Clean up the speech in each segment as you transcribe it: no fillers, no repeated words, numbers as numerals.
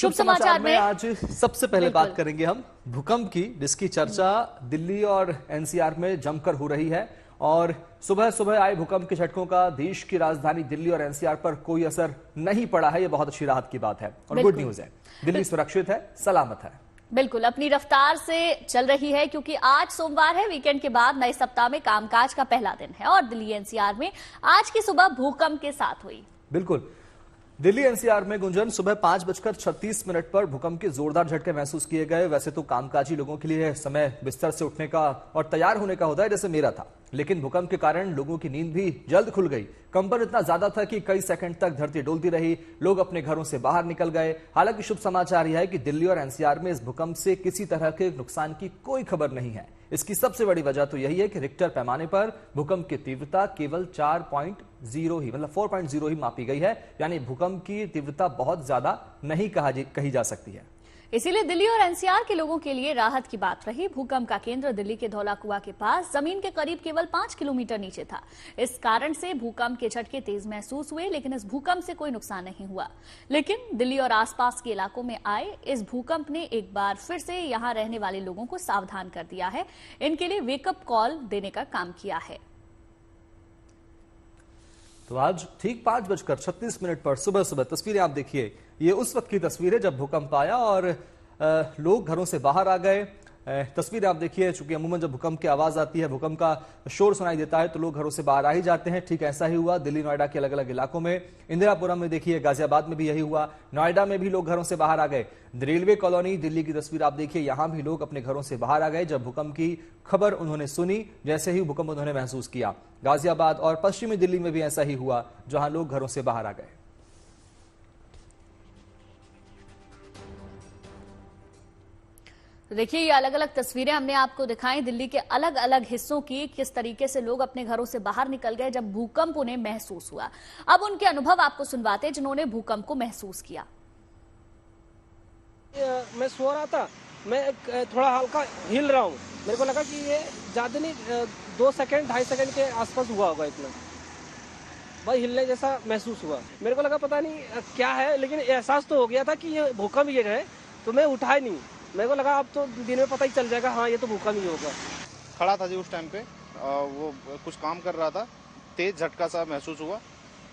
शुभ समाचार में आज सबसे पहले बात करेंगे हम भूकंप की, जिसकी चर्चा दिल्ली और एनसीआर में जमकर हो रही है। और सुबह सुबह आए भूकंप के झटकों का देश की राजधानी दिल्ली और एनसीआर पर कोई असर नहीं पड़ा है। यह बहुत अच्छी राहत की बात है और गुड न्यूज है। दिल्ली सुरक्षित है, सलामत है, बिल्कुल अपनी रफ्तार से चल रही है, क्योंकि आज सोमवार है। वीकेंड के बाद नए सप्ताह में कामकाज का पहला दिन है और दिल्ली एनसीआर में आज की सुबह भूकंप के साथ हुई। बिल्कुल दिल्ली एनसीआर में गुंजन सुबह 5:36 पर भूकंप के जोरदार झटके महसूस किए गए। वैसे तो कामकाजी लोगों के लिए समय बिस्तर से उठने का और तैयार होने का होता है, जैसे मेरा था, लेकिन भूकंप के कारण लोगों की नींद भी जल्द खुल गई। कंपन इतना ज्यादा था कि कई सेकंड तक धरती डोलती रही। लोग अपने घरों से बाहर निकल गए। हालांकि शुभ समाचार यह है कि दिल्ली और एनसीआर में इस भूकंप से किसी तरह के नुकसान की कोई खबर नहीं है। इसकी सबसे बड़ी वजह तो यही है कि रिक्टर पैमाने पर भूकंप की तीव्रता केवल 4.0 ही, मतलब 4.0 ही मापी गई है। यानी भूकंप की तीव्रता बहुत ज्यादा नहीं कही जा सकती है। इसीलिए दिल्ली और एनसीआर के लोगों के लिए राहत की बात रही। भूकंप का केंद्र दिल्ली के धौला कुआं के पास जमीन के करीब केवल 5 किलोमीटर नीचे था। इस कारण से भूकंप के झटके तेज महसूस हुए, लेकिन इस भूकंप से कोई नुकसान नहीं हुआ। लेकिन दिल्ली और आसपास के इलाकों में आए इस भूकंप ने एक बार फिर से यहां रहने वाले लोगों को सावधान कर दिया है। इनके लिए वेकअप कॉल देने का काम किया है। तो आज ठीक 5:36 पर सुबह सुबह तस्वीरें आप देखिए। ये उस वक्त की तस्वीर है जब भूकंप आया और लोग घरों से बाहर आ गए। तस्वीरें आप देखिए, चूंकि अमूमन जब भूकंप की आवाज आती है, भूकंप का शोर सुनाई देता है, तो लोग घरों से बाहर आ ही जाते हैं। ठीक ऐसा ही हुआ दिल्ली नोएडा के अलग अलग इलाकों में। इंदिरापुरम में देखिए, गाजियाबाद में भी यही हुआ, नोएडा में भी लोग घरों से बाहर आ गए। रेलवे कॉलोनी दिल्ली की तस्वीर आप देखिए, यहां भी लोग अपने घरों से बाहर आ गए जब भूकंप की खबर उन्होंने सुनी। जैसे ही भूकंप उन्होंने महसूस किया, गाजियाबाद और पश्चिमी दिल्ली में भी ऐसा ही हुआ, जहां लोग घरों से बाहर आ गए। देखिए, ये अलग अलग तस्वीरें हमने आपको दिखाई दिल्ली के अलग अलग हिस्सों की, किस तरीके से लोग अपने घरों से बाहर निकल गए जब भूकंप उन्हें महसूस हुआ। अब उनके अनुभव आपको सुनवाते हैं जिन्होंने भूकंप को महसूस किया। मैं सो रहा था, मैं थोड़ा हल्का हिल रहा हूँ। मेरे को लगा कि ये ज्यादा नहीं, 2 सेकंड 2.5 सेकंड के आसपास हुआ होगा। इतना भाई हिलने जैसा महसूस हुआ। मेरे को लगा पता नहीं क्या है, लेकिन एहसास तो हो गया था कि ये भूकंप ये है। तो मैं उठा ही नहीं। मेरे को लगा अब तो दिन में पता ही चल जाएगा, हाँ ये तो भूकंप ही होगा। खड़ा था जी उस टाइम पे, वो कुछ काम कर रहा था, तेज झटका सा महसूस हुआ।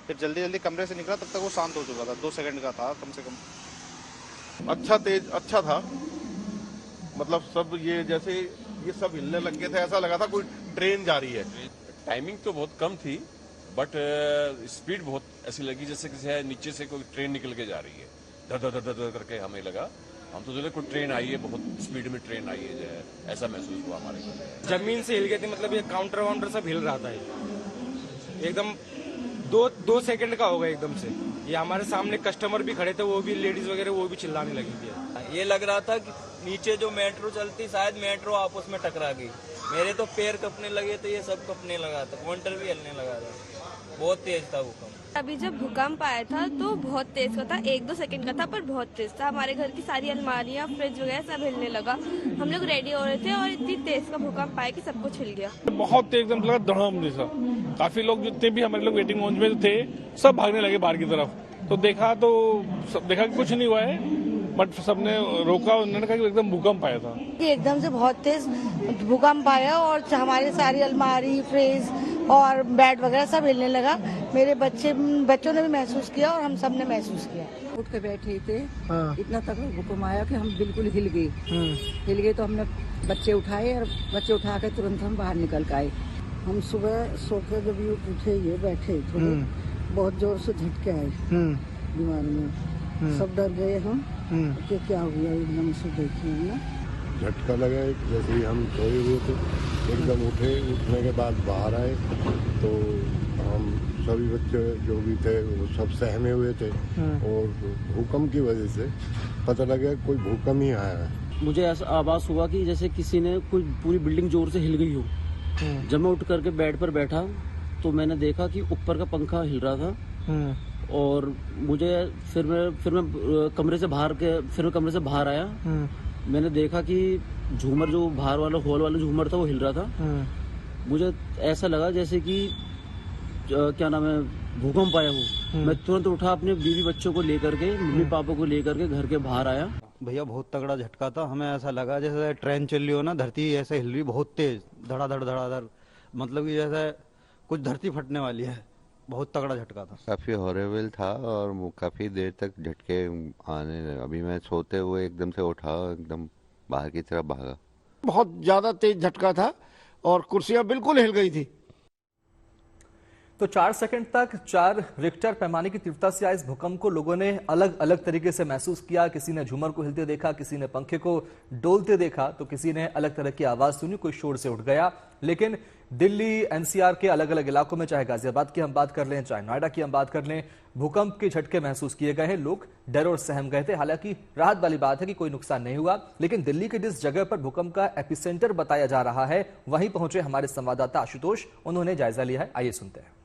फिर जल्दी जल्दी कमरे से निकला, तब तक वो शांत हो चुका था। 2 सेकंड का था कम से कम। अच्छा था, मतलब सब ये जैसे ये सब हिलने लग गए थे, ऐसा लगा था कोई ट्रेन जा रही है। टाइमिंग तो बहुत कम थी, बट स्पीड बहुत ऐसी लगी जैसे किसी नीचे से कोई ट्रेन निकल के जा रही है। धर धर धर धर करके हमें लगा, हम तो सोचे कोई ट्रेन आई है, बहुत स्पीड में ट्रेन आई है, ऐसा महसूस हुआ हमारे को। जमीन से हिल गई थी, मतलब ये काउंटर वाउंटर सब हिल रहा था। एकदम 2 सेकंड का होगा एकदम से। ये हमारे सामने कस्टमर भी खड़े थे, वो भी लेडीज वगैरह, वो भी चिल्लाने लगी थी। ये लग रहा था कि नीचे जो मेट्रो चलती, शायद मेट्रो आपस में टकरा गई। मेरे तो पैर कपने लगे थे, ये सब कपने लगा था, काउंटर भी हिलने लगा था। बहुत तेज था भूकंप। अभी जब भूकंप आया था तो बहुत तेज का था, 1-2 सेकंड का था, पर बहुत तेज था। हमारे घर की सारी अलमारियां, फ्रिज वगैरह सब हिलने लगा। हम लोग रेडी हो रहे थे और इतनी तेज का भूकंप आया कि सब कुछ हिल गया। बहुत तेज एकदम लगा, धड़ाम जैसा। काफी लोग जितने भी हमारे लोग वेटिंग लाउंज में थे, सब भागने लगे बाहर की तरफ। तो देखा कि कुछ नहीं हुआ है, बट सबने रोका। उन्होंने कहा कि एकदम भूकंप आया था। एकदम से बहुत तेज भूकंप आया और हमारी सारी अलमारी, फ्रिज और बेड वगैरह सब हिलने लगा। मेरे बच्चों ने भी महसूस किया और हम सब ने महसूस किया। उठ के बैठे थे, इतना तक भूकंप आया कि हम बिल्कुल हिल गए। तो हमने बच्चे उठाए और बच्चे उठा के तुरंत हम बाहर निकल के आए। हम सुबह सो के जब ये उठे, ये बैठे थोड़े, बहुत जोर से झटके आए दीवार में। सब डर गए हम कि क्या हुआ, एकदम से देखे ना झटका लगा। जैसे ही हम सोए हुए थे, एकदम उठने के बाद बाहर आए तो हम सभी बच्चे जो भी थे वो सब सहमे हुए थे। और भूकंप की वजह से पता लगा कोई भूकंप ही आया है। मुझे ऐसा आभास हुआ कि जैसे किसी ने कोई पूरी बिल्डिंग जोर से हिल गई हो। जब मैं उठ करके बेड पर बैठा तो मैंने देखा कि ऊपर का पंखा हिल रहा था। और मुझे फिर मैं कमरे से बाहर आया। मैंने देखा कि झूमर, जो बाहर वाला हॉल वाला झूमर था, वो हिल रहा था। मुझे ऐसा लगा जैसे कि क्या नाम है, भूकंप आया हो, मैं तुरंत उठा, अपने बीवी बच्चों को लेकर के, मम्मी पापा को लेकर के घर के बाहर आया। भैया बहुत तगड़ा झटका था, हमें ऐसा लगा जैसे ट्रेन चल रही हो ना, धरती ऐसे हिल रही बहुत तेज, धड़ाधड़, मतलब कि जैसे कुछ धरती फटने वाली है। बहुत तगड़ा झटका था, काफी हॉरेबल था और काफी देर तक झटके आने लगे। अभी मैं सोते हुए एकदम से उठा, एकदम बाहर की तरफ भागा। बहुत ज्यादा तेज झटका था और कुर्सियां बिल्कुल हिल गई थी। तो 4 सेकंड तक 4 रिक्टर पैमाने की तीव्रता से आए इस भूकंप को लोगों ने अलग अलग तरीके से महसूस किया। किसी ने झूमर को हिलते देखा, किसी ने पंखे को डोलते देखा, तो किसी ने अलग तरह की आवाज सुनी, कोई शोर से उठ गया। लेकिन दिल्ली एनसीआर के अलग अलग इलाकों में, चाहे गाजियाबाद की हम बात कर लें, चाहे नोएडा की हम बात कर लें, भूकंप के झटके महसूस किए गए हैं। लोग डर और सहम गए थे। हालांकि राहत वाली बात है कि कोई नुकसान नहीं हुआ, लेकिन दिल्ली के जिस जगह पर भूकंप का एपिसेंटर बताया जा रहा है, वहीं पहुंचे हमारे संवाददाता आशुतोष। उन्होंने जायजा लिया है, आइए सुनते हैं।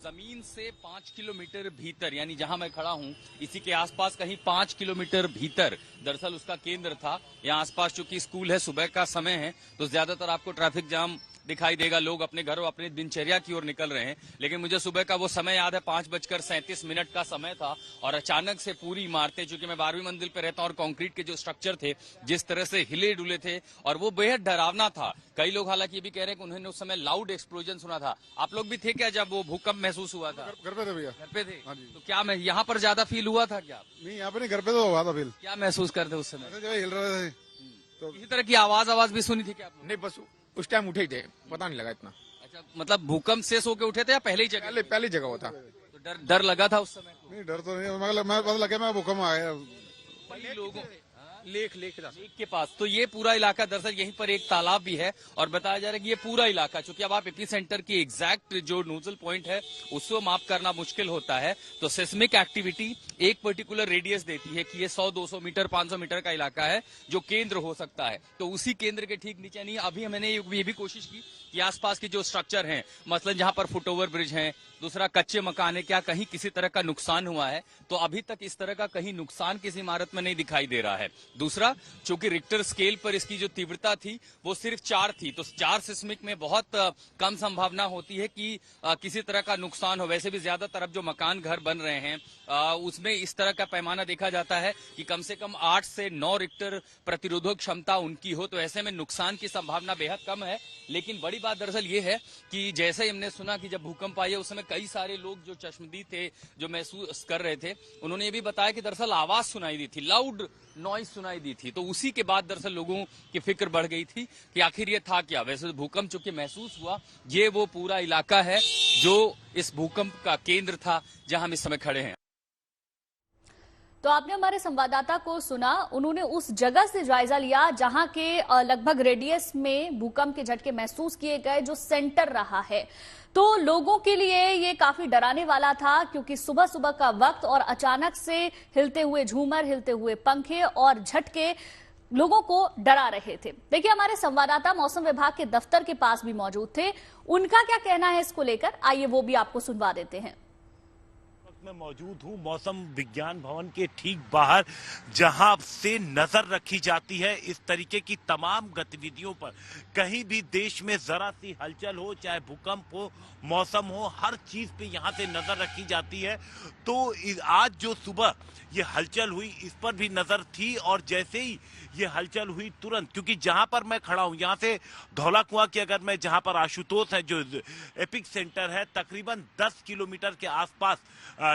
जमीन से 5 किलोमीटर भीतर, यानी जहां मैं खड़ा हूं इसी के आसपास कहीं 5 किलोमीटर भीतर दरअसल उसका केंद्र था। यहाँ आसपास चूंकि स्कूल है, सुबह का समय है, तो ज्यादातर आपको ट्रैफिक जाम दिखाई देगा। लोग अपने घरों, अपनी दिनचर्या की ओर निकल रहे हैं। लेकिन मुझे सुबह का वो समय याद है, 5:37 का समय था और अचानक से पूरी इमारतें, चूंकि मैं 12वीं मंजिल पे रहता हूं और कंक्रीट के जो स्ट्रक्चर थे जिस तरह से हिले डुले थे, और वो बेहद डरावना था। कई लोग हालांकि ये भी कह रहे हैं कि उन्होंने उस समय लाउड एक्सप्लोजन सुना था। आप लोग भी थे क्या जब वो भूकंप महसूस हुआ था? घर पे थे भैया। घर पे थे? तो क्या मैं यहाँ पर ज्यादा फील हुआ था क्या? नहीं, यहाँ पे नहीं, घर पे तो हुआ था फील। क्या महसूस करते उस समय? जो हिल रहे थे तो इसी तरह की आवाज भी सुनी थी क्या? नहीं, बस उस टाइम उठे ही थे, पता नहीं लगा इतना। अच्छा, मतलब भूकंप से सो के उठे थे या पहले ही जगह? पहली जगह हुआ था। तो डर लगा था उस समय? नहीं, डर तो नहीं, मैं बस लगे मैं भूकंप आया। कई लोगों लेक के पास, तो ये पूरा इलाका दरअसल यहीं पर एक तालाब भी है और बताया जा रहा है कि ये पूरा इलाका, चूंकि अब आप एपी सेंटर की एग्जैक्ट जो नोजल पॉइंट है उसको माप करना मुश्किल होता है, तो सेस्मिक एक्टिविटी एक पर्टिकुलर रेडियस देती है कि ये 100-200 मीटर 500 मीटर का इलाका है जो केंद्र हो सकता है। तो उसी केंद्र के ठीक नीचे नहीं, अभी मैंने ये भी कोशिश की कि आसपास के जो स्ट्रक्चर हैं, मसलन जहां पर फुटओवर ब्रिज है, दूसरा कच्चे मकान है, क्या कहीं किसी तरह का नुकसान हुआ है? तो अभी तक इस तरह का कहीं नुकसान किसी इमारत में नहीं दिखाई दे रहा है। दूसरा, चूंकि रिक्टर स्केल पर इसकी जो तीव्रता थी वो सिर्फ 4 थी, तो 4 सिस्मिक में बहुत कम संभावना होती है कि किसी तरह का नुकसान हो। वैसे भी ज्यादातर अब जो मकान घर बन रहे हैं उसमें इस तरह का पैमाना देखा जाता है कि कम से कम 8 से 9 रिक्टर प्रतिरोधक क्षमता उनकी हो, तो ऐसे में नुकसान की संभावना बेहद कम है। लेकिन बड़ी बात दरअसल ये है कि जैसे हमने सुना कि जब भूकंप आया उस समय कई सारे लोग जो चश्मदीद थे, जो महसूस कर रहे थे, उन्होंने ये भी बताया कि दरअसल आवाज सुनाई दी थी, लाउड नॉइज सुनाई दी थी। तो उसी के बाद दरअसल लोगों की फिक्र बढ़ गई थी कि आखिर ये था क्या। वैसे भूकंप चूंकि महसूस हुआ, ये वो पूरा इलाका है जो इस भूकंप का केंद्र था जहां हम इस समय खड़े हैं। तो आपने हमारे संवाददाता को सुना, उन्होंने उस जगह से जायजा लिया जहां के लगभग रेडियस में भूकंप के झटके महसूस किए गए, जो सेंटर रहा है। तो लोगों के लिए ये काफी डराने वाला था, क्योंकि सुबह सुबह का वक्त और अचानक से हिलते हुए झूमर, हिलते हुए पंखे और झटके लोगों को डरा रहे थे। देखिए, हमारे संवाददाता मौसम विभाग के दफ्तर के पास भी मौजूद थे, उनका क्या कहना है इसको लेकर, आइए वो भी आपको सुनवा देते हैं। मैं मौजूद हूँ मौसम विज्ञान भवन के ठीक बाहर, जहां से नजर रखी जाती है इस तरीके की तमाम गतिविधियों पर। कहीं भी देश में जरा सी हलचल हो, चाहे भूकंप हो, मौसम हो, हर चीज पे यहां से नजर रखी जाती है। तो आज जो सुबह ये हलचल हुई इस पर भी नजर थी, और जैसे ही ये हलचल हुई तुरंत, क्योंकि जहां पर मैं खड़ा हूं यहां से धौला कुआं की, अगर मैं जहां पर आशुतोष है जो एपिक सेंटर है, तकरीबन 10 किलोमीटर के आसपास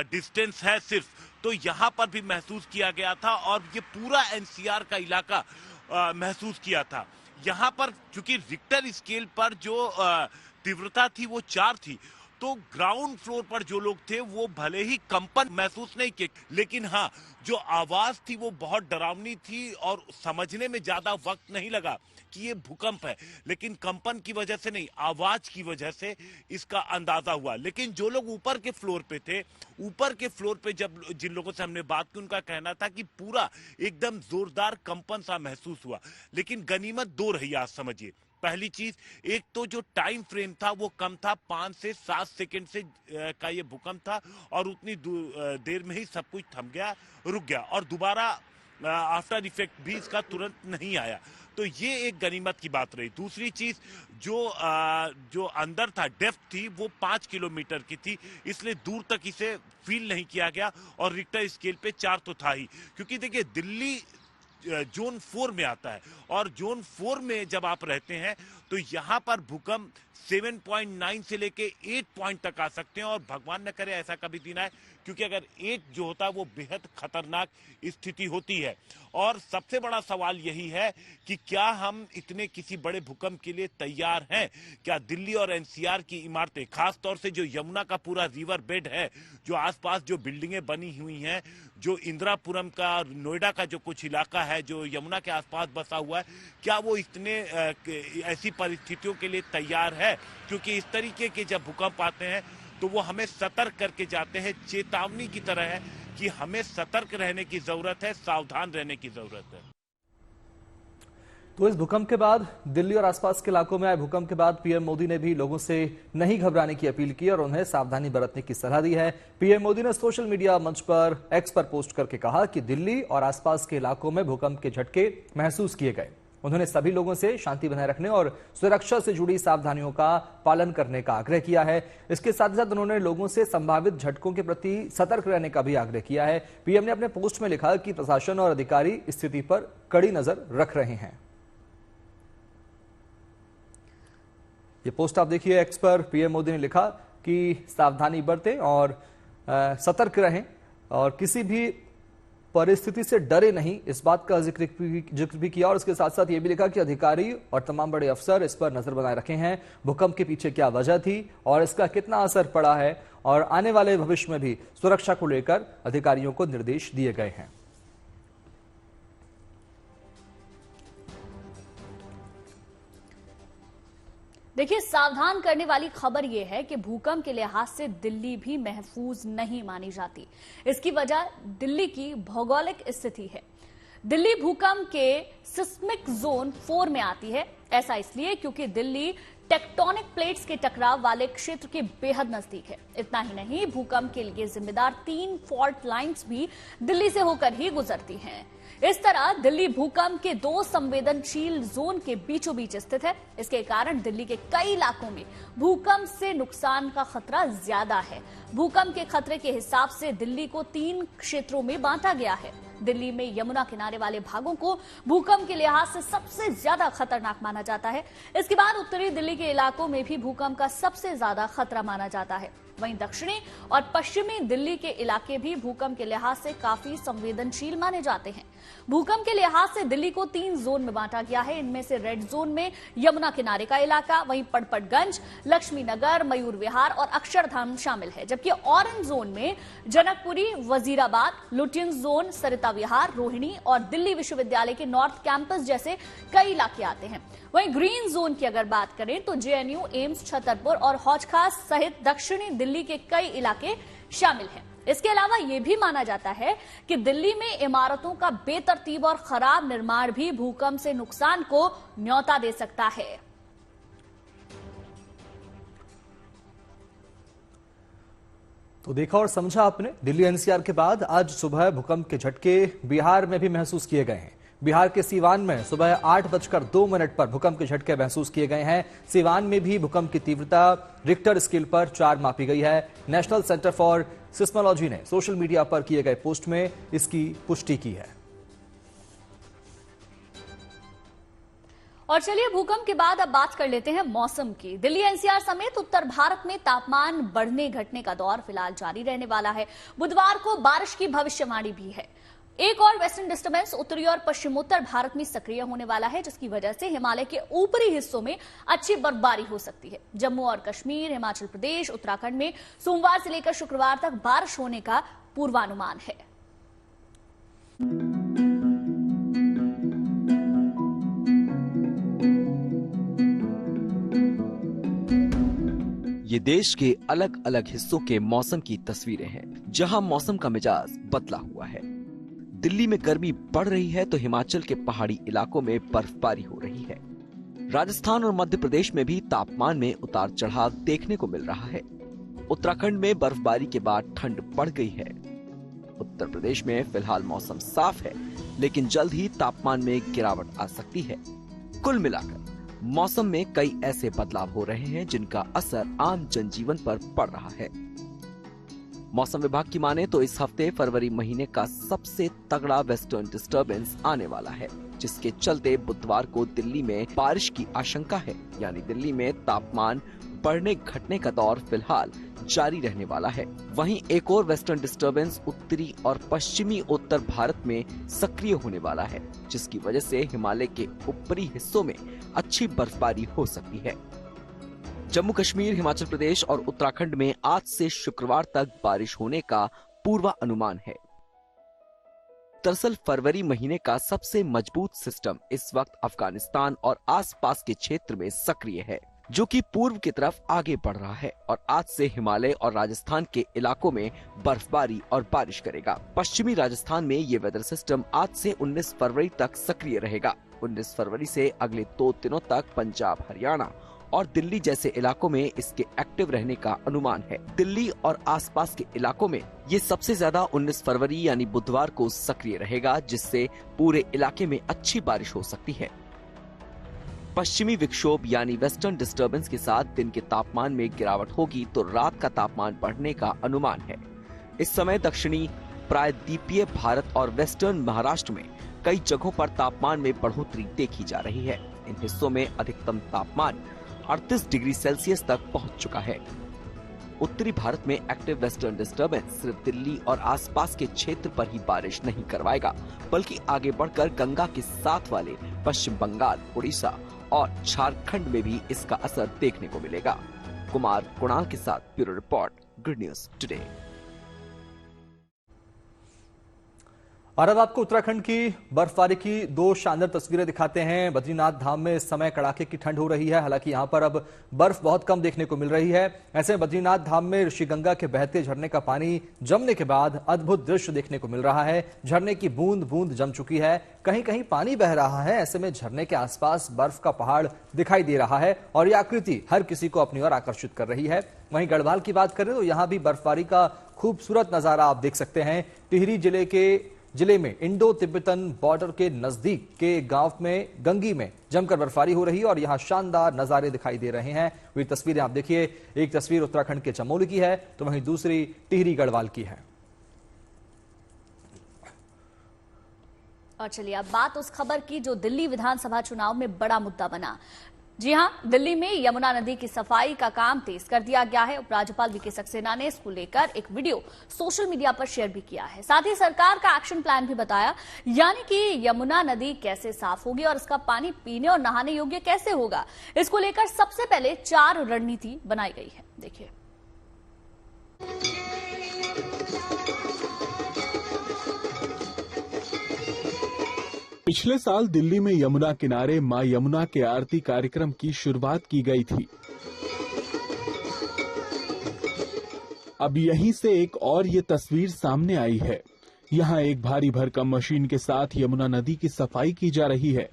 डिस्टेंस है सिर्फ, तो यहां पर भी महसूस किया गया था और ये पूरा एनसीआर का इलाका महसूस किया था। यहां पर चूंकि रिक्टर स्केल पर जो तीव्रता थी वो 4 थी, तो ग्राउंड फ्लोर पर जो लोग थे वो भले ही कंपन महसूस नहीं किए, लेकिन हाँ, जो आवाज थी वो बहुत डरावनी थी और समझने में ज्यादा वक्त नहीं लगा कि ये भूकंप है। लेकिन कंपन की वजह से नहीं, आवाज की वजह से इसका अंदाजा हुआ। लेकिन जो लोग ऊपर के फ्लोर पे थे, ऊपर के फ्लोर पे जब जिन लोगों से हमने बात की, उनका कहना था कि पूरा एकदम जोरदार कंपन सा महसूस हुआ। लेकिन गनीमत 2 रही आज, समझिए। पहली चीज, एक तो जो टाइम फ्रेम था वो कम था, 5 से 7 सेकंड से का ये भूकंप था और उतनी देर में ही सब कुछ थम गया, रुक गया और दोबारा आफ्टर इफेक्ट भी इसका तुरंत नहीं आया, तो ये एक गनीमत की बात रही। दूसरी चीज जो अंदर था, डेप्थ थी वो 5 किलोमीटर की थी, इसलिए दूर तक इसे फील नहीं किया गया और रिक्टर स्केल पे 4 तो था ही। क्योंकि देखिए दिल्ली जोन 4 में आता है और जोन 4 में जब आप रहते हैं तो यहाँ पर भूकंप 7.9 से लेके 8 पॉइंट तक आ सकते हैं और भगवान न करे ऐसा कभी दिन आए, क्योंकि अगर 8 जो होता है वो बेहद खतरनाक स्थिति होती है। और सबसे बड़ा सवाल यही है कि क्या हम इतने किसी बड़े भूकंप के लिए तैयार हैं? क्या दिल्ली और एनसीआर की इमारतें, खास तौर से जो यमुना का पूरा रिवर बेड है, जो आसपास जो बिल्डिंगें बनी हुई हैं, जो इंदिरापुरम का, नोएडा का जो कुछ इलाका है जो यमुना के आसपास बसा हुआ है, क्या वो इतने ऐसी परिस्थितियों के लिए तैयार है? क्योंकि इस तरीके के जब भूकंप आते हैं तो वो हमें सतर्क करके जाते हैं, चेतावनी की तरह है कि हमें सतर्क रहने की जरूरत है, सावधान रहने की जरूरत है। तो इस भूकंप के बाद दिल्ली और आसपास के इलाकों में आए भूकंप के बाद पीएम मोदी ने भी लोगों से नहीं घबराने की अपील की और उन्हें सावधानी बरतने की सलाह दी है। पीएम मोदी ने सोशल मीडिया मंच पर एक्स पर पोस्ट करके कहा कि दिल्ली और आसपास के इलाकों में भूकंप के झटके महसूस किए गए। उन्होंने सभी लोगों से शांति बनाए रखने और सुरक्षा से जुड़ी सावधानियों का पालन करने का आग्रह किया है। इसके साथ ही साथ उन्होंने लोगों से संभावित झटकों के प्रति सतर्क रहने का भी आग्रह किया है। पीएम ने अपने पोस्ट में लिखा कि प्रशासन और अधिकारी स्थिति पर कड़ी नजर रख रहे हैं। ये पोस्ट आप देखिए एक्स पर, पीएम मोदी ने लिखा कि सावधानी बरतें और सतर्क रहें और किसी भी परिस्थिति से डरे नहीं, इस बात का जिक्र भी किया और इसके साथ साथ ये भी लिखा कि अधिकारी और तमाम बड़े अफसर इस पर नजर बनाए रखे हैं, भूकंप के पीछे क्या वजह थी और इसका कितना असर पड़ा है और आने वाले भविष्य में भी सुरक्षा को लेकर अधिकारियों को निर्देश दिए गए हैं। देखिए, सावधान करने वाली खबर यह है कि भूकंप के लिहाज से दिल्ली भी महफूज नहीं मानी जाती। इसकी वजह दिल्ली की भौगोलिक स्थिति है। दिल्ली भूकंप के सिस्मिक जोन 4 में आती है। ऐसा इसलिए क्योंकि दिल्ली टेक्टोनिक प्लेट्स के टकराव वाले क्षेत्र के बेहद नजदीक है। इतना ही नहीं, भूकंप के लिए जिम्मेदार 3 फॉल्ट लाइंस भी दिल्ली से होकर ही गुजरती हैं। इस तरह दिल्ली भूकंप के 2 संवेदनशील जोन के बीचों बीच स्थित है। इसके कारण दिल्ली के कई इलाकों में भूकंप से नुकसान का खतरा ज्यादा है। भूकंप के खतरे के हिसाब से दिल्ली को 3 क्षेत्रों में बांटा गया है। दिल्ली में यमुना किनारे वाले भागों को भूकंप के लिहाज से सबसे ज्यादा खतरनाक माना जाता है। इसके बाद उत्तरी दिल्ली के इलाकों में भी भूकंप का सबसे ज्यादा खतरा माना जाता है। वहीं दक्षिणी और पश्चिमी दिल्ली के इलाके भी भूकंप के लिहाज से काफी संवेदनशील माने जाते हैं। भूकंप के लिहाज से दिल्ली को 3 जोन में बांटा गया है। इनमें से रेड जोन में यमुना किनारे का इलाका, वहीं पड़पड़गंज, लक्ष्मी नगर, मयूर विहार और अक्षरधाम शामिल है। जबकि ऑरेंज जोन में जनकपुरी, वजीराबाद, लुटियंस जोन, सरिता विहार, रोहिणी और दिल्ली विश्वविद्यालय के नॉर्थ कैंपस जैसे कई इलाके आते हैं। वहीं ग्रीन जोन की अगर बात करें तो जेएनयू, एम्स, छतरपुर और हौज-खास सहित दक्षिणी दिल्ली के कई इलाके शामिल हैं। इसके अलावा यह भी माना जाता है कि दिल्ली में इमारतों का बेतरतीब और खराब निर्माण भी भूकंप से नुकसान को न्योता दे सकता है। तो देखा और समझा आपने, दिल्ली एनसीआर के बाद आज सुबह भूकंप के झटके बिहार में भी महसूस किए गए हैं। बिहार के सीवान में सुबह 8:02 पर भूकंप के झटके महसूस किए गए हैं। सीवान में भी भूकंप की तीव्रता रिक्टर स्केल पर 4 मापी गई है। नेशनल सेंटर फॉर सिस्मोलॉजी ने सोशल मीडिया पर किए गए पोस्ट में इसकी पुष्टि की है। और चलिए भूकंप के बाद अब बात कर लेते हैं मौसम की। दिल्ली एनसीआर समेत उत्तर भारत में तापमान बढ़ने घटने का दौर फिलहाल जारी रहने वाला है। बुधवार को बारिश की भविष्यवाणी भी है। एक और वेस्टर्न डिस्टर्बेंस उत्तरी और पश्चिमोत्तर भारत में सक्रिय होने वाला है, जिसकी वजह से हिमालय के ऊपरी हिस्सों में अच्छी बर्फबारी हो सकती है। जम्मू और कश्मीर, हिमाचल प्रदेश, उत्तराखंड में सोमवार से लेकर शुक्रवार तक बारिश होने का पूर्वानुमान है। ये देश के अलग अलग हिस्सों के मौसम की तस्वीरें हैं, जहां मौसम का मिजाज बदला हुआ है। दिल्ली में गर्मी बढ़ रही है तो हिमाचल के पहाड़ी इलाकों में बर्फबारी हो रही है। राजस्थान और मध्य प्रदेश में भी तापमान में उतार चढ़ाव देखने को मिल रहा है। उत्तराखंड में बर्फबारी के बाद ठंड बढ़ गई है। उत्तर प्रदेश में फिलहाल मौसम साफ है, लेकिन जल्द ही तापमान में गिरावट आ सकती है। कुल मिलाकर मौसम में कई ऐसे बदलाव हो रहे हैं जिनका असर आम जनजीवन पर पड़ रहा है। मौसम विभाग की माने तो इस हफ्ते फरवरी महीने का सबसे तगड़ा वेस्टर्न डिस्टर्बेंस आने वाला है, जिसके चलते बुधवार को दिल्ली में बारिश की आशंका है। यानी दिल्ली में तापमान बढ़ने घटने का दौर फिलहाल जारी रहने वाला है। वहीं एक और वेस्टर्न डिस्टर्बेंस उत्तरी और पश्चिमी उत्तर भारत में सक्रिय होने वाला है, जिसकी वजह से हिमालय के ऊपरी हिस्सों में अच्छी बर्फबारी हो सकती है। जम्मू कश्मीर, हिमाचल प्रदेश और उत्तराखंड में आज से शुक्रवार तक बारिश होने का पूर्वानुमान है। दरअसल फरवरी महीने का सबसे मजबूत सिस्टम इस वक्त अफगानिस्तान और आसपास के क्षेत्र में सक्रिय है, जो कि पूर्व की तरफ आगे बढ़ रहा है और आज से हिमालय और राजस्थान के इलाकों में बर्फबारी और बारिश करेगा। पश्चिमी राजस्थान में ये वेदर सिस्टम आज से 19 फरवरी तक सक्रिय रहेगा। 19 फरवरी से अगले 2 दिनों तक पंजाब, हरियाणा और दिल्ली जैसे इलाकों में इसके एक्टिव रहने का अनुमान है। दिल्ली और आसपास के इलाकों में ये सबसे ज्यादा 19 फरवरी यानी बुधवार को सक्रिय रहेगा, जिससे पूरे इलाके में अच्छी बारिश हो सकती है। पश्चिमी विक्षोभ यानी वेस्टर्न डिस्टर्बेंस के साथ दिन के तापमान में गिरावट होगी तो रात का तापमान बढ़ने का अनुमान है। इस समय दक्षिणी प्रायद्वीपीय भारत और वेस्टर्न महाराष्ट्र में कई जगहों पर तापमान में बढ़ोतरी देखी जा रही है। इन हिस्सों में अधिकतम तापमान 38 डिग्री सेल्सियस तक पहुंच चुका है। उत्तरी भारत में एक्टिव वेस्टर्न डिस्टर्बेंस सिर्फ दिल्ली और आसपास के क्षेत्र पर ही बारिश नहीं करवाएगा, बल्कि आगे बढ़कर गंगा के साथ वाले पश्चिम बंगाल, उड़ीसा और झारखंड में भी इसका असर देखने को मिलेगा। कुमार कुणाल के साथ bureau report, good news today. और अब आपको उत्तराखंड की बर्फबारी की 2 शानदार तस्वीरें दिखाते हैं। बद्रीनाथ धाम में इस समय कड़ाके की ठंड हो रही है, हालांकि यहां पर अब बर्फ बहुत कम देखने को मिल रही है। ऐसे में बद्रीनाथ धाम में ऋषिगंगा के बहते झरने का पानी जमने के बाद अद्भुत दृश्य देखने को मिल रहा है। झरने की बूंद बूंद जम चुकी है, कहीं कहीं पानी बह रहा है। ऐसे में झरने के आसपास बर्फ का पहाड़ दिखाई दे रहा है और यह आकृति हर किसी को अपनी ओर आकर्षित कर रही है। वहीं गढ़वाल की बात करें तो यहां भी बर्फबारी का खूबसूरत नजारा आप देख सकते हैं। टिहरी जिले में इंडो तिब्बतन बॉर्डर के नजदीक के गांव में गंगी में जमकर बर्फबारी हो रही है और यहां शानदार नजारे दिखाई दे रहे हैं। वही तस्वीरें आप देखिए, एक तस्वीर उत्तराखंड के चमोली की है तो वहीं दूसरी टिहरी गढ़वाल की है। और चलिए अब बात उस खबर की जो दिल्ली विधानसभा चुनाव में बड़ा मुद्दा बना। जी हां, दिल्ली में यमुना नदी की सफाई का काम तेज कर दिया गया है। उपराज्यपाल वीके सक्सेना ने इसको लेकर एक वीडियो सोशल मीडिया पर शेयर भी किया है। साथ ही सरकार का एक्शन प्लान भी बताया, यानी कि यमुना नदी कैसे साफ होगी और इसका पानी पीने और नहाने योग्य कैसे होगा। इसको लेकर सबसे पहले 4 रणनीति बनाई गई है। देखिए, पिछले साल दिल्ली में यमुना किनारे मां यमुना के आरती कार्यक्रम की शुरुआत की गई थी। अब यहीं से एक और ये तस्वीर सामने आई है। यहाँ एक भारी भरकम मशीन के साथ यमुना नदी की सफाई की जा रही है।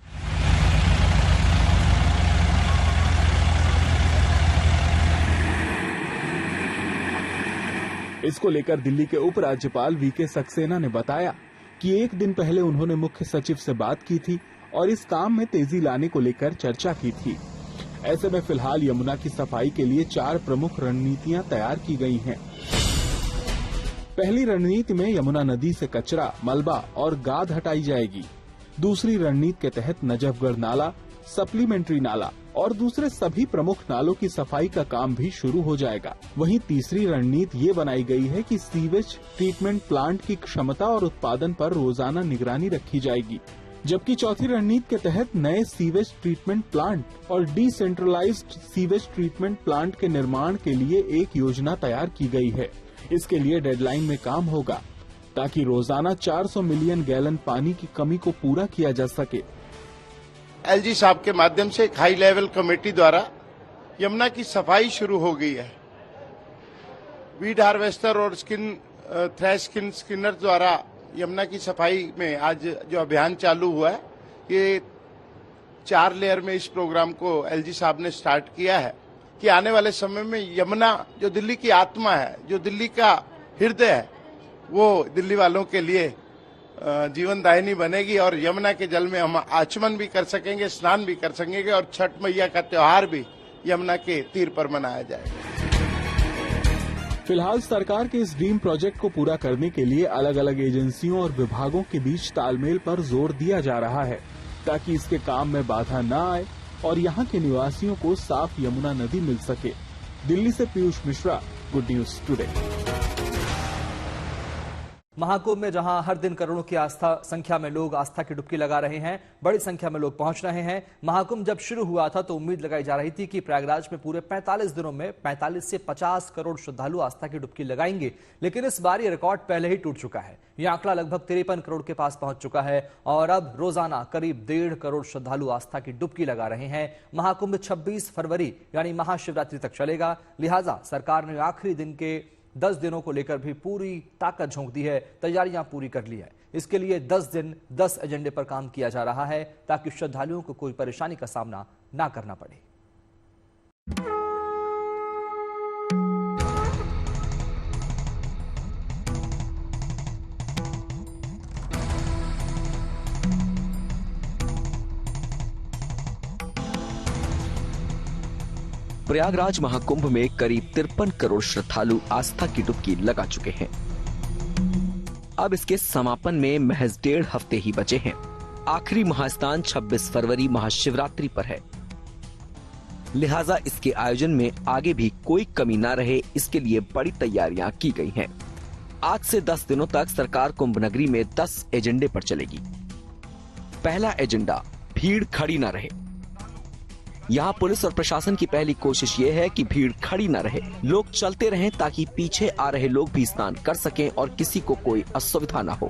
इसको लेकर दिल्ली के उपराज्यपाल वीके सक्सेना ने बताया कि एक दिन पहले उन्होंने मुख्य सचिव से बात की थी और इस काम में तेजी लाने को लेकर चर्चा की थी। ऐसे में फिलहाल यमुना की सफाई के लिए 4 प्रमुख रणनीतियां तैयार की गई हैं। पहली रणनीति में यमुना नदी से कचरा, मलबा और गाद हटाई जाएगी। दूसरी रणनीति के तहत नजफगढ़ नाला, सप्लीमेंट्री नाला और दूसरे सभी प्रमुख नालों की सफाई का काम भी शुरू हो जाएगा। वहीं तीसरी रणनीति ये बनाई गई है कि सीवेज ट्रीटमेंट प्लांट की क्षमता और उत्पादन पर रोजाना निगरानी रखी जाएगी। जबकि चौथी रणनीति के तहत नए सीवेज ट्रीटमेंट प्लांट और डिसेंट्रलाइज्ड सीवेज ट्रीटमेंट प्लांट के निर्माण के लिए एक योजना तैयार की गई है। इसके लिए डेडलाइन में काम होगा ताकि रोजाना 400 मिलियन गैलन पानी की कमी को पूरा किया जा सके। एलजी साहब के माध्यम से एक हाई लेवल कमेटी द्वारा यमुना की सफाई शुरू हो गई है। वीड हार्वेस्टर और थ्रैश स्किनर द्वारा यमुना की सफाई में आज जो अभियान चालू हुआ है, ये 4 लेयर में इस प्रोग्राम को एलजी साहब ने स्टार्ट किया है कि आने वाले समय में यमुना जो दिल्ली की आत्मा है, जो दिल्ली का हृदय है, वो दिल्ली वालों के लिए जीवनदायिनी बनेगी और यमुना के जल में हम आचमन भी कर सकेंगे, स्नान भी कर सकेंगे और छठ मैया का त्योहार भी यमुना के तीर पर मनाया जाएगा। फिलहाल सरकार के इस ड्रीम प्रोजेक्ट को पूरा करने के लिए अलग अलग एजेंसियों और विभागों के बीच तालमेल पर जोर दिया जा रहा है ताकि इसके काम में बाधा न आए और यहाँ के निवासियों को साफ यमुना नदी मिल सके। दिल्ली से Piyush Mishra, good news today. Mahakumbh में जहां हर दिन करोड़ों की संख्या में लोग आस्था की डुबकी लगा रहे हैं, बड़ी संख्या में लोग पहुंच रहे हैं। महाकुंभ जब शुरू हुआ था तो उम्मीद लगाई जा रही थी कि प्रयागराज में पूरे 45 दिनों में 45 से 50 करोड़ श्रद्धालु आस्था की डुबकी लगाएंगे, लेकिन इस बार ये रिकॉर्ड पहले ही टूट चुका है। यह आंकड़ा लगभग 53 करोड़ के पास पहुंच चुका है और अब रोजाना करीब 1.5 करोड़ श्रद्धालु आस्था की डुबकी लगा रहे हैं। महाकुंभ 26 फरवरी यानी महाशिवरात्रि तक चलेगा, लिहाजा सरकार ने आखिरी दिन के 10 दिनों को लेकर भी पूरी ताकत झोंक दी है, तैयारियां पूरी कर ली है। इसके लिए 10 दिन 10 एजेंडे पर काम किया जा रहा है ताकि श्रद्धालुओं को कोई परेशानी का सामना ना करना पड़े। प्रयागराज महाकुंभ में करीब 53 करोड़ श्रद्धालु आस्था की डुबकी लगा चुके हैं। अब इसके समापन में महज 1.5 हफ्ते ही बचे हैं। आखिरी महास्नान 26 फरवरी महाशिवरात्रि पर है, लिहाजा इसके आयोजन में आगे भी कोई कमी न रहे, इसके लिए बड़ी तैयारियां की गई हैं। आज से 10 दिनों तक सरकार कुंभ नगरी में 10 एजेंडे पर चलेगी। पहला एजेंडा, भीड़ खड़ी न रहे। यहाँ पुलिस और प्रशासन की पहली कोशिश ये है कि भीड़ खड़ी न रहे, लोग चलते रहें ताकि पीछे आ रहे लोग भी स्नान कर सकें और किसी को कोई असुविधा न हो।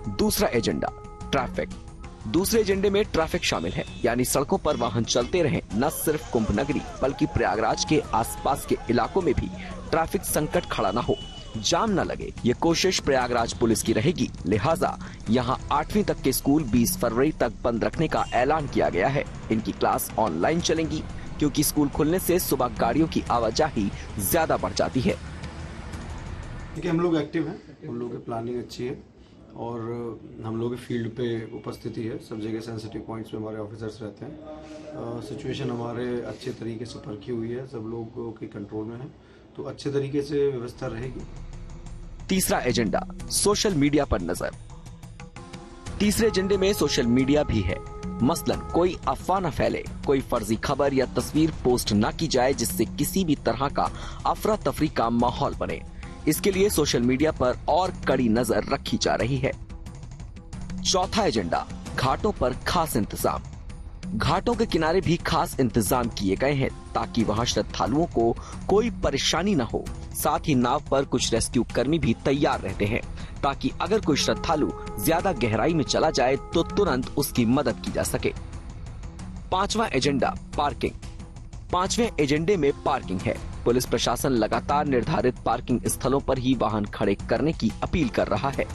दूसरा एजेंडा, ट्रैफिक। दूसरे एजेंडे में ट्रैफिक शामिल है, यानी सड़कों पर वाहन चलते रहें। न सिर्फ कुंभ नगरी बल्कि प्रयागराज के आसपास के इलाकों में भी ट्रैफिक संकट खड़ा न हो, जाम न लगे, ये कोशिश प्रयागराज पुलिस की रहेगी। लिहाजा यहाँ 8वीं तक के स्कूल 20 फरवरी तक बंद रखने का ऐलान किया गया है। इनकी क्लास ऑनलाइन चलेंगी क्योंकि स्कूल खुलने से सुबह गाड़ियों की आवाजाही ज्यादा बढ़ जाती है। देखिए, हम लोग एक्टिव हैं, हम लोग की प्लानिंग अच्छी है और हम लोग फील्ड पे उपस्थिति है। सब जगह सेंसिटिव पॉइंट्स पे हमारे ऑफिसर्स रहते हैं। सिचुएशन हमारे अच्छे तरीके से परखी हुई है, सब लोग के कंट्रोल में है, तो अच्छे तरीके से व्यवस्था रहेगी। तीसरा एजेंडा, सोशल मीडिया पर नजर। तीसरे एजेंडे में सोशल मीडिया भी है। मसलन कोई अफवाह न फैले, कोई फर्जी खबर या तस्वीर पोस्ट न की जाए जिससे किसी भी तरह का अफरा तफरी का माहौल बने। इसके लिए सोशल मीडिया पर और कड़ी नजर रखी जा रही है। चौथा एजेंडा, घाटों पर खास इंतजाम। घाटों के किनारे भी खास इंतजाम किए गए हैं ताकि वहां श्रद्धालुओं को कोई परेशानी न हो। साथ ही नाव पर कुछ रेस्क्यू कर्मी भी तैयार रहते हैं ताकि अगर कोई श्रद्धालु ज्यादा गहराई में चला जाए तो तुरंत उसकी मदद की जा सके। पांचवा एजेंडा, पार्किंग। पांचवें एजेंडे में पार्किंग है। पुलिस प्रशासन लगातार निर्धारित पार्किंग स्थलों पर ही वाहन खड़े करने की अपील कर रहा है,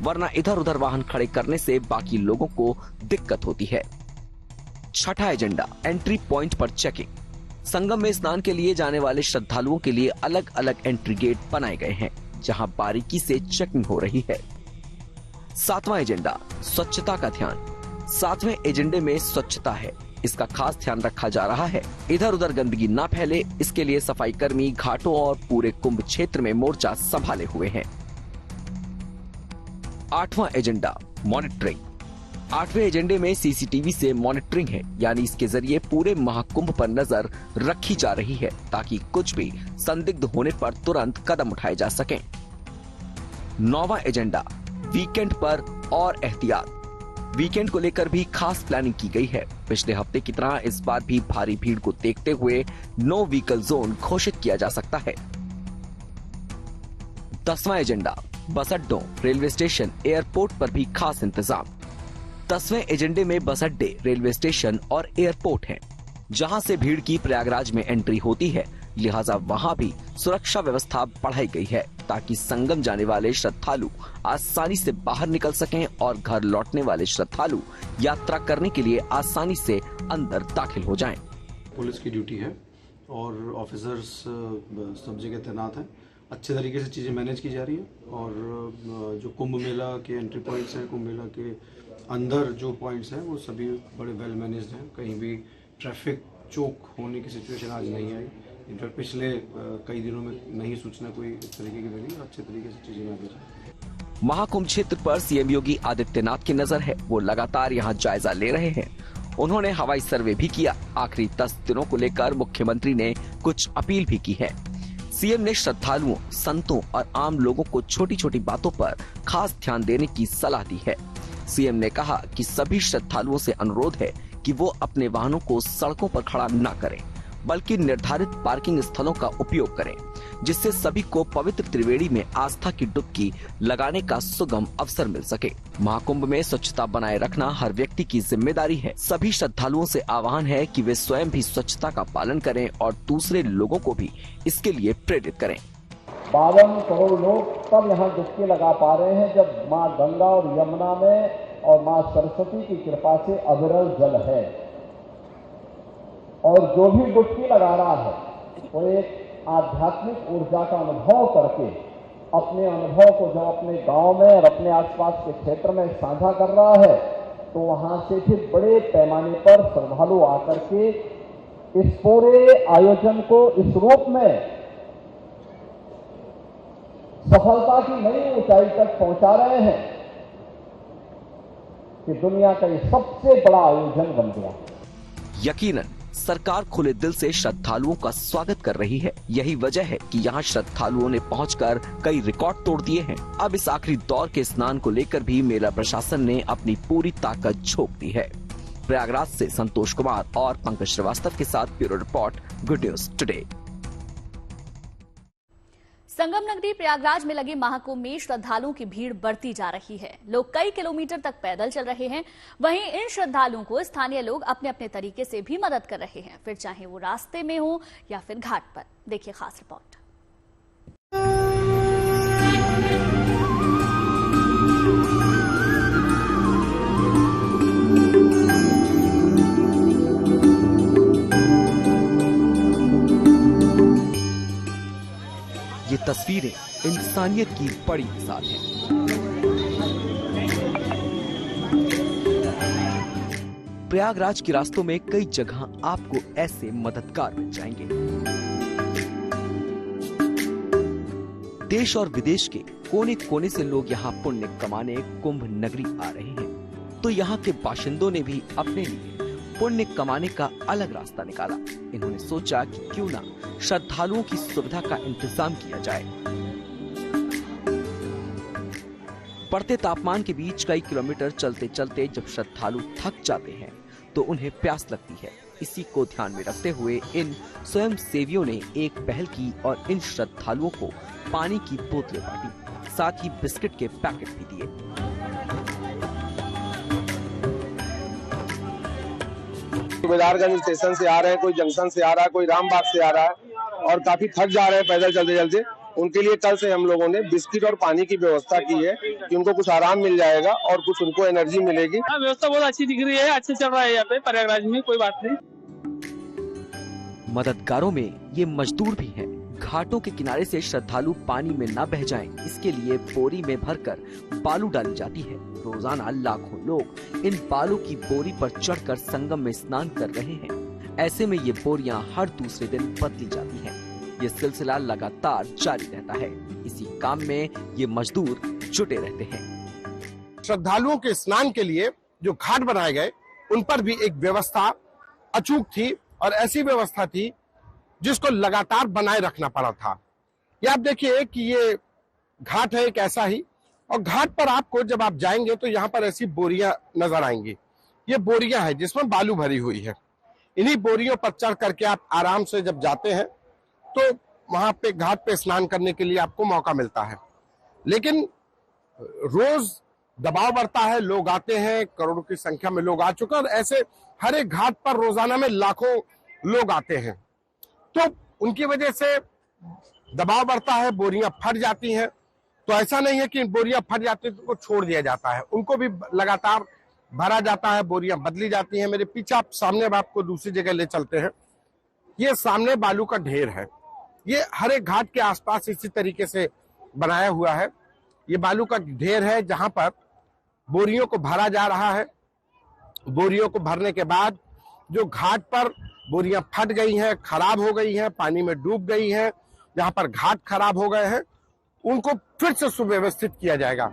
वरना इधर उधर वाहन खड़े करने से बाकी लोगों को दिक्कत होती है। छठा एजेंडा, एंट्री पॉइंट पर चेकिंग। संगम में स्नान के लिए जाने वाले श्रद्धालुओं के लिए अलग अलग एंट्री गेट बनाए गए हैं जहां बारीकी से चेकिंग हो रही है। सातवां एजेंडा, स्वच्छता का ध्यान। सातवें एजेंडे में स्वच्छता है, इसका खास ध्यान रखा जा रहा है। इधर उधर गंदगी न फैले, इसके लिए सफाई कर्मी घाटों और पूरे कुंभ क्षेत्र में मोर्चा संभाले हुए हैं। आठवां एजेंडा, मॉनिटरिंग। आठवें एजेंडे में सीसीटीवी से मॉनिटरिंग है, यानी इसके जरिए पूरे महाकुंभ पर नजर रखी जा रही है ताकि कुछ भी संदिग्ध होने पर तुरंत कदम उठाए जा सकें। नौवां एजेंडा, वीकेंड पर और एहतियात। वीकेंड को लेकर भी खास प्लानिंग की गई है। पिछले हफ्ते की तरह इस बार भी भारी भीड़ को देखते हुए नो व्हीकल जोन घोषित किया जा सकता है। 10वां एजेंडा, बस अड्डों, रेलवे स्टेशन, एयरपोर्ट पर भी खास इंतजाम। 10वें एजेंडे में बस अड्डे, रेलवे स्टेशन और एयरपोर्ट हैं, जहां से भीड़ की प्रयागराज में एंट्री होती है। लिहाजा वहां भी सुरक्षा व्यवस्था बढ़ाई गई है ताकि संगम जाने वाले श्रद्धालु आसानी से बाहर निकल सकें और घर लौटने वाले श्रद्धालु यात्रा करने के लिए आसानी से अंदर दाखिल हो जाएं। पुलिस की ड्यूटी है और ऑफिसर्स सब जगह तैनात हैं अच्छे तरीके से चीज़ें मैनेज की जा रही हैं और जो कुंभ मेला के एंट्री पॉइंट्स हैं, कुंभ मेला के अंदर जो पॉइंट्स हैं वो सभी बड़े वेल मैनेज्ड हैं। कहीं भी ट्रैफिक चोक होने की सिचुएशन आज नहीं आई। इनफैक्ट पिछले कई दिनों में नहीं सूचना कोई इस तरीके की मिली। अच्छे तरीके से चीज़ें आगे जाए। महाकुंभ क्षेत्र पर सीएम योगी आदित्यनाथ की नजर है। वो लगातार यहाँ जायजा ले रहे हैं। उन्होंने हवाई सर्वे भी किया। आखिरी 10 दिनों को लेकर मुख्यमंत्री ने कुछ अपील भी की है। सीएम ने श्रद्धालुओं, संतों और आम लोगों को छोटी छोटी बातों पर खास ध्यान देने की सलाह दी है। सीएम ने कहा कि सभी श्रद्धालुओं से अनुरोध है कि वो अपने वाहनों को सड़कों पर खड़ा न करें, बल्कि निर्धारित पार्किंग स्थलों का उपयोग करें, जिससे सभी को पवित्र त्रिवेणी में आस्था की डुबकी लगाने का सुगम अवसर मिल सके। महाकुंभ में स्वच्छता बनाए रखना हर व्यक्ति की जिम्मेदारी है। सभी श्रद्धालुओं से आह्वान है कि वे स्वयं भी स्वच्छता का पालन करें और दूसरे लोगों को भी इसके लिए प्रेरित करें। 52 करोड़ लोग तब यहाँ डुबकी लगा पा रहे हैं जब माँ गंगा और यमुना में और माँ सरस्वती की कृपा से अविरल जल है। और जो भी डुबकी लगा रहा है वो एक आध्यात्मिक ऊर्जा का अनुभव करके अपने अनुभव को जब अपने गांव में और अपने आसपास के क्षेत्र में साझा कर रहा है तो वहां से फिर बड़े पैमाने पर श्रद्धालु आकर के इस पूरे आयोजन को इस रूप में सफलता की नई ऊंचाई तक पहुंचा रहे हैं कि दुनिया का ये सबसे बड़ा आयोजन बन गया। यकीनन सरकार खुले दिल से श्रद्धालुओं का स्वागत कर रही है। यही वजह है कि यहाँ श्रद्धालुओं ने पहुंचकर कई रिकॉर्ड तोड़ दिए हैं। अब इस आखिरी दौर के स्नान को लेकर भी मेला प्रशासन ने अपनी पूरी ताकत झोंक दी है। प्रयागराज से संतोष कुमार और पंकज श्रीवास्तव के साथ bureau report, good news today. Sangam नगरी प्रयागराज में लगे महाकुंभ में श्रद्धालुओं की भीड़ बढ़ती जा रही है। लोग कई किलोमीटर तक पैदल चल रहे हैं। वहीं इन श्रद्धालुओं को स्थानीय लोग अपने अपने तरीके से भी मदद कर रहे हैं, फिर चाहे वो रास्ते में हो या फिर घाट पर। देखिए खास रिपोर्ट। ये तस्वीरें इंसानियत की बड़ी मिसाल है। प्रयागराज के रास्तों में कई जगह आपको ऐसे मददगार मिल जाएंगे। देश और विदेश के कोने कोने से लोग यहाँ पुण्य कमाने कुंभ नगरी आ रहे हैं, तो यहाँ के बाशिंदों ने भी अपने लिए पुण्य कमाने का अलग रास्ता निकाला। इन्होंने सोचा कि क्यों ना श्रद्धालुओं की सुविधा का इंतजाम किया जाए। बढ़ते तापमान के बीच कई किलोमीटर चलते चलते जब श्रद्धालु थक जाते हैं तो उन्हें प्यास लगती है। इसी को ध्यान में रखते हुए इन स्वयं सेवियों ने एक पहल की और इन श्रद्धालुओं को पानी की बोतलें बांटी, साथ ही बिस्किट के पैकेट भी दिए। सुबेदारगंज स्टेशन से आ रहे हैं, कोई जंक्शन से आ रहा है, कोई रामबाग से आ रहा है और काफी थक जा रहे हैं पैदल चलते चलते। उनके लिए कल से हम लोगों ने बिस्किट और पानी की व्यवस्था की है कि उनको कुछ आराम मिल जाएगा और कुछ उनको एनर्जी मिलेगी। व्यवस्था बहुत अच्छी दिख रही है, अच्छे चल रहा है यहाँ पे प्रयागराज में, कोई बात नहीं। मददगारों में ये मजदूर भी हैं। घाटों के किनारे से श्रद्धालु पानी में न बह जाएं, इसके लिए बोरी में भरकर बालू डाली जाती है। रोजाना लाखों लोग इन बालू की बोरी पर चढ़कर संगम में स्नान कर रहे हैं। ऐसे में ये बोरियां हर दूसरे दिन बदली जाती हैं। ये सिलसिला लगातार जारी रहता है। इसी काम में ये मजदूर जुटे रहते हैं। श्रद्धालुओं के स्नान के लिए जो घाट बनाए गए उन पर भी एक व्यवस्था अचूक थी और ऐसी व्यवस्था थी जिसको लगातार बनाए रखना पड़ा था। ये आप देखिए कि ये घाट है एक ऐसा ही, और घाट पर आपको जब आप जाएंगे तो यहाँ पर ऐसी बोरियां नजर आएंगी। ये बोरियां है जिसमें बालू भरी हुई है। इन्हीं बोरियों पर चढ़ करके आप आराम से जब जाते हैं तो वहां पे घाट पे स्नान करने के लिए आपको मौका मिलता है। लेकिन रोज दबाव बढ़ता है, लोग आते हैं, करोड़ों की संख्या में लोग आ चुके हैं और ऐसे हर एक घाट पर रोजाना में लाखों लोग आते हैं, तो उनकी वजह से दबाव बढ़ता है, बोरियां फट जाती हैं। तो ऐसा नहीं है कि बोरियां फट जाती है तो उनको छोड़ दिया जाता है, उनको भी लगातार भरा जाता है, बोरियां बदली जाती हैं। मेरे पीछे आप सामने अब आपको दूसरी जगह ले चलते हैं। ये सामने बालू का ढेर है, ये हर एक घाट के आसपास इसी तरीके से बनाया हुआ है। ये बालू का ढेर है जहां पर बोरियों को भरा जा रहा है। बोरियों को भरने के बाद जो घाट पर बोरियां फट गई हैं, खराब हो गई हैं, पानी में डूब गई हैं, जहां पर घाट खराब हो गए हैं, उनको फिर से सुव्यवस्थित किया जाएगा।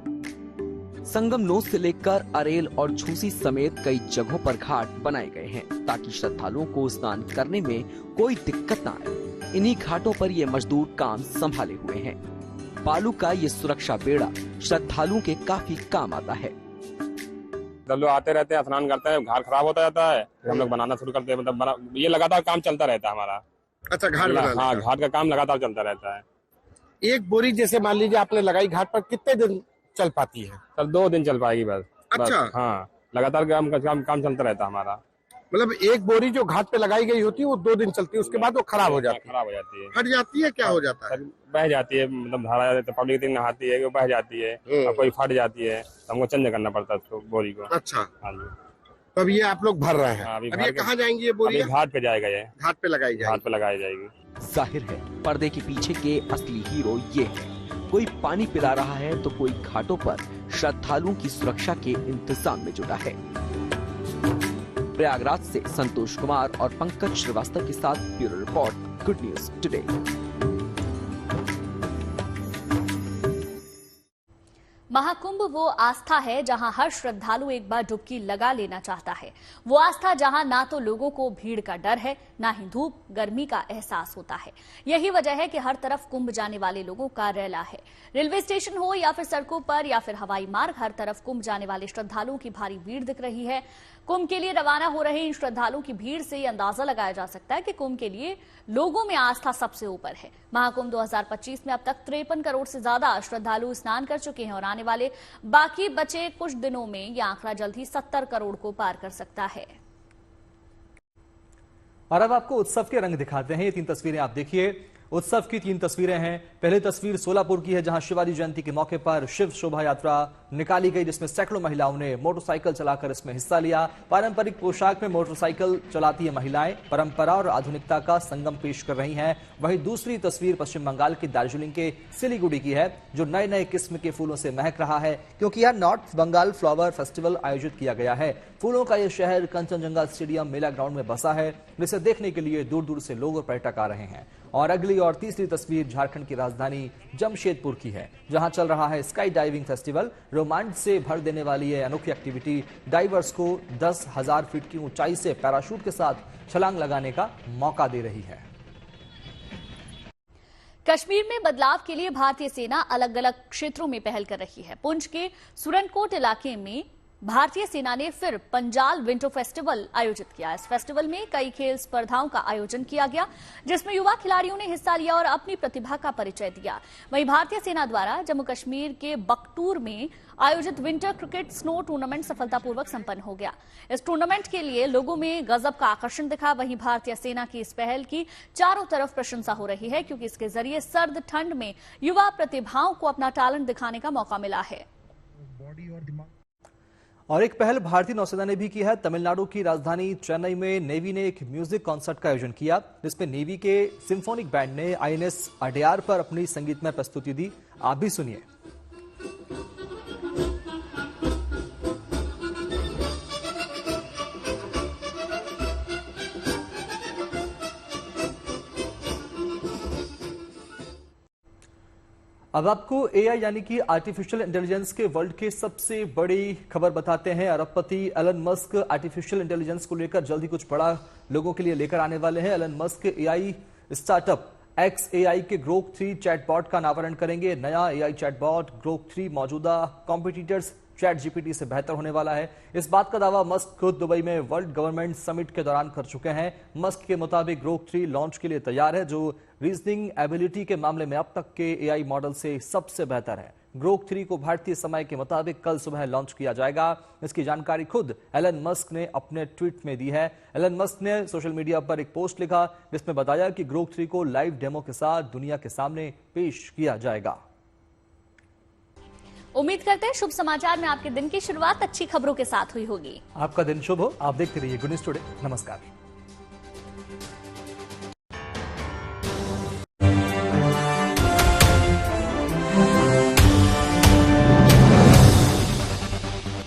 संगम नोद से लेकर अरेल और झूसी समेत कई जगहों पर घाट बनाए गए हैं ताकि श्रद्धालुओं को स्नान करने में कोई दिक्कत न आए। इन्हीं घाटों पर ये मजदूर काम संभाले हुए हैं। बालू का ये सुरक्षा बेड़ा श्रद्धालुओं के काफी काम आता है। सब लोग आते रहते हैं, स्नान करते हैं, घाट खराब होता जाता है, हम लोग बनाना शुरू करते हैं। मतलब ये लगातार काम चलता रहता है हमारा। अच्छा, घाट बनाना? हाँ, घाट का काम लगातार चलता रहता है। एक बोरी जैसे मान लीजिए आपने लगाई घाट पर, कितने दिन चल पाती है? सर 2 दिन चल पाएगी बस। अच्छा। बस, हाँ, लगातार काम चलता रहता है हमारा। मतलब एक बोरी जो घाट पे लगाई गई होती है वो 2 दिन चलती है, उसके बाद वो खराब हो जाती है। फट जाती है, क्या हो जाता है? बह जाती है, मतलब धारा जाती है, पब्लिक नहाती है, वो बह जाती है और कोई फट जाती है तो हमको चेंज करना पड़ता है उसको, बोरी को। अच्छा। हाँ जी। तो अब ये आप लोग भर रहे हैं। अभी ये कहाँ जाएंगी ये बोरी? घाट पे जाएगा, ये घाट पे लगाई जाएगी। घाट पे लगाई जाएगी। जाहिर है पर्दे के पीछे के असली हीरो ये है। कोई पानी पिला रहा है तो कोई घाटों पर श्रद्धालुओं की सुरक्षा के इंतजाम में जुटा है। प्रयागराज से संतोष कुमार और पंकज श्रीवास्तव के साथ bureau report, good news today. Mahakumbh वो आस्था है जहां हर श्रद्धालु एक बार डुबकी लगा लेना चाहता है। वो आस्था जहां ना तो लोगों को भीड़ का डर है, ना ही धूप गर्मी का एहसास होता है। यही वजह है कि हर तरफ कुंभ जाने वाले लोगों का रैला है। रेलवे स्टेशन हो या फिर सड़कों पर या फिर हवाई मार्ग, हर तरफ कुंभ जाने वाले श्रद्धालुओं की भारी भीड़ दिख रही है। कुंभ के लिए रवाना हो रहे इन श्रद्धालुओं की भीड़ से ये अंदाजा लगाया जा सकता है कि कुंभ के लिए लोगों में आस्था सबसे ऊपर है। महाकुंभ 2025 में अब तक 53 करोड़ से ज्यादा श्रद्धालु स्नान कर चुके हैं और आने वाले बाकी बचे कुछ दिनों में यह आंकड़ा जल्द ही 70 करोड़ को पार कर सकता है। और अब आपको उत्सव के रंग दिखाते हैं। ये 3 तस्वीरें आप देखिए। उत्सव की 3 तस्वीरें हैं। पहली तस्वीर सोलापुर की है जहां शिवाजी जयंती के मौके पर शिव शोभा यात्रा निकाली गई, जिसमें सैकड़ों महिलाओं ने मोटरसाइकिल चलाकर इसमें हिस्सा लिया। पारंपरिक पोशाक में मोटरसाइकिल चलाती है महिलाएं परंपरा और आधुनिकता का संगम पेश कर रही हैं। वहीं दूसरी तस्वीर पश्चिम बंगाल के दार्जिलिंग के सिलीगुड़ी की है, जो नए नए किस्म के फूलों से महक रहा है, क्योंकि यहां नॉर्थ बंगाल फ्लावर फेस्टिवल आयोजित किया गया है। फूलों का यह शहर कंचनजंगा स्टेडियम मेला ग्राउंड में बसा है, जिसे देखने के लिए दूर दूर से लोग और पर्यटक आ रहे हैं। और अगली और तीसरी तस्वीर झारखंड की राजधानी जमशेदपुर की है, जहां चल रहा है स्काई डाइविंग फेस्टिवल। रोमांच से भर देने वाली यह अनोखी एक्टिविटी डाइवर्स को 10,000 फीट की ऊंचाई से पैराशूट के साथ छलांग लगाने का मौका दे रही है। कश्मीर में बदलाव के लिए भारतीय सेना अलग अलग क्षेत्रों में पहल कर रही है। पुंछ के सुरनकोट इलाके में भारतीय सेना ने फिर पंजाल विंटर फेस्टिवल आयोजित किया। इस फेस्टिवल में कई खेल स्पर्धाओं का आयोजन किया गया, जिसमें युवा खिलाड़ियों ने हिस्सा लिया और अपनी प्रतिभा का परिचय दिया। वहीं भारतीय सेना द्वारा जम्मू कश्मीर के बकटूर में आयोजित विंटर क्रिकेट स्नो टूर्नामेंट सफलतापूर्वक संपन्न हो गया। इस टूर्नामेंट के लिए लोगों में गजब का आकर्षण दिखा। वहीं भारतीय सेना की इस पहल की चारों तरफ प्रशंसा हो रही है, क्योंकि इसके जरिए सर्द ठंड में युवा प्रतिभाओं को अपना टैलेंट दिखाने का मौका मिला है। और एक पहल भारतीय नौसेना ने भी की है। तमिलनाडु की राजधानी चेन्नई में नेवी ने एक म्यूजिक कॉन्सर्ट का आयोजन किया, जिसमें नेवी के सिम्फोनिक बैंड ने आईएनएस अडयार पर अपनी संगीतमय प्रस्तुति दी। आप भी सुनिए। अब आपको एआई यानी कि आर्टिफिशियल इंटेलिजेंस के वर्ल्ड के सबसे बड़ी खबर बताते हैं। अरबपति एलन मस्क आर्टिफिशियल इंटेलिजेंस को लेकर जल्द ही कुछ बड़ा लोगों के लिए लेकर आने वाले हैं। Elon Musk AI startup XAI के ग्रोक 3 चैटबॉट का अनावरण करेंगे। नया एआई चैटबॉट ग्रोक 3 मौजूदा कॉम्पिटिटर्स चैट जीपीटी से बेहतर होने वाला है। इस बात का दावा मस्क खुद दुबई में वर्ल्ड गवर्नमेंट समिट के दौरान कर चुके हैं। मस्क के मुताबिक ग्रोक 3 लॉन्च के लिए तैयार है, जो रीजनिंग एबिलिटी के मामले में अब तक के एआई मॉडल से सबसे बेहतर है। ग्रोक 3 को भारतीय समय के मुताबिक कल सुबह लॉन्च किया जाएगा। इसकी जानकारी खुद एलन मस्क ने अपने ट्वीट में दी है। एलन मस्क ने सोशल मीडिया पर एक पोस्ट लिखा, जिसमें बताया कि ग्रोक 3 को लाइव डेमो के साथ दुनिया के सामने पेश किया जाएगा। उम्मीद करते हैं शुभ समाचार में आपके दिन की शुरुआत अच्छी खबरों के साथ हुई होगी। आपका दिन शुभ हो। आप देखते रहिए गुड न्यूज टुडे। नमस्कार।